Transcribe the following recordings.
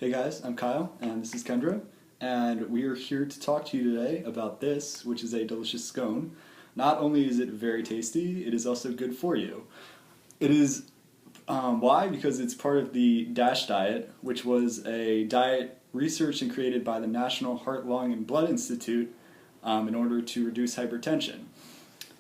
Hey guys, I'm Kyle, and this is Kendra, and we are here to talk to you today about this, which is a delicious scone. Not only is it very tasty, it is also good for you. It is, why? Because it's part of the DASH diet, which was a diet researched and created by the National Heart, Lung, and Blood Institute in order to reduce hypertension.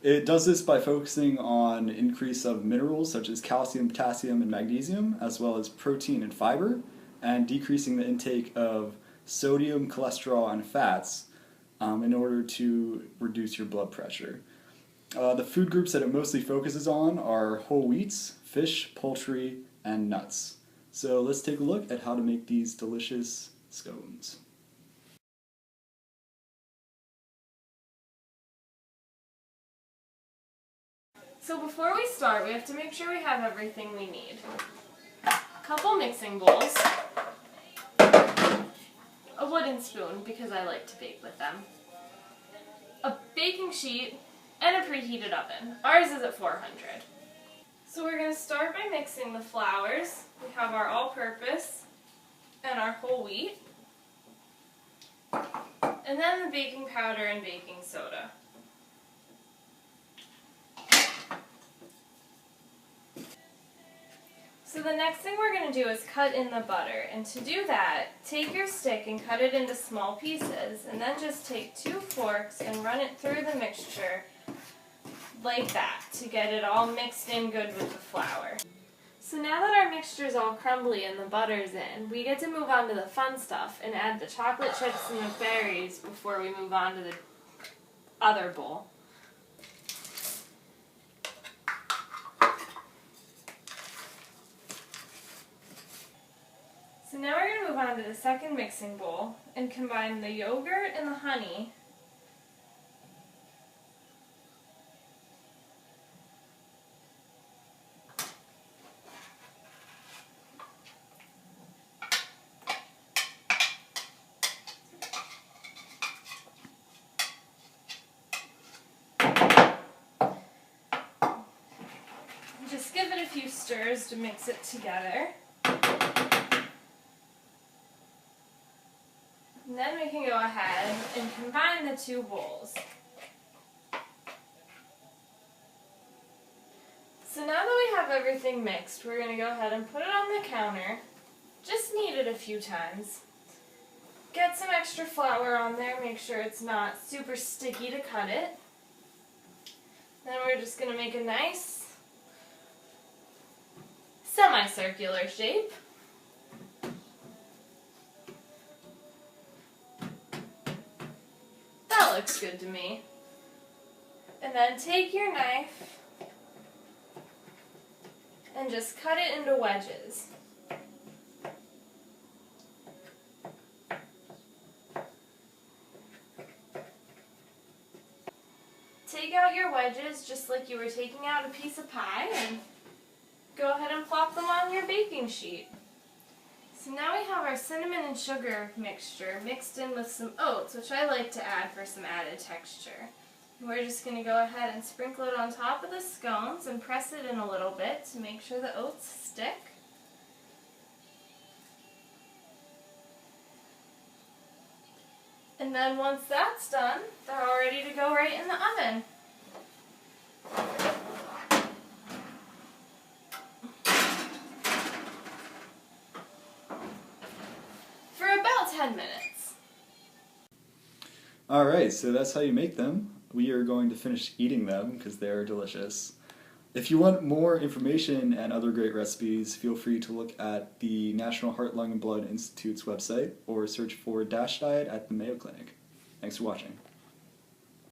It does this by focusing on increase of minerals such as calcium, potassium, and magnesium, as well as protein and fiber, and decreasing the intake of sodium, cholesterol, and fats in order to reduce your blood pressure. The food groups that it mostly focuses on are whole wheats, fish, poultry, and nuts. So let's take a look at how to make these delicious scones. So before we start, we have to make sure we have everything we need. A couple mixing bowls, a wooden spoon because I like to bake with them, a baking sheet, and a preheated oven. Ours is at 400. So we're going to start by mixing the flours. We have our all-purpose and our whole wheat, and then the baking powder and baking soda. So the next thing we're going to do is cut in the butter, and to do that, take your stick and cut it into small pieces, and then just take 2 forks and run it through the mixture like that to get it all mixed in good with the flour. So now that our mixture is all crumbly and the butter's in, we get to move on to the fun stuff and add the chocolate chips and the berries before we move on to the other bowl. So now we're going to move on to the second mixing bowl and combine the yogurt and the honey . Just give it a few stirs to mix it together. And then we can go ahead and combine the 2 bowls. So now that we have everything mixed, we're going to go ahead and put it on the counter. Just knead it a few times. Get some extra flour on there, make sure it's not super sticky to cut it. Then we're just going to make a nice semicircular shape. That looks good to me. And then take your knife and just cut it into wedges. Take out your wedges just like you were taking out a piece of pie and go ahead and plop them on your baking sheet. So now we have our cinnamon and sugar mixture mixed in with some oats, which I like to add for some added texture. We're just going to go ahead and sprinkle it on top of the scones and press it in a little bit to make sure the oats stick. And then once that's done, they're all ready to go right in the oven. For about 10 minutes. Alright, so that's how you make them. We are going to finish eating them because they're delicious. If you want more information and other great recipes, feel free to look at the National Heart, Lung, and Blood Institute's website or search for DASH diet at the Mayo Clinic. Thanks for watching.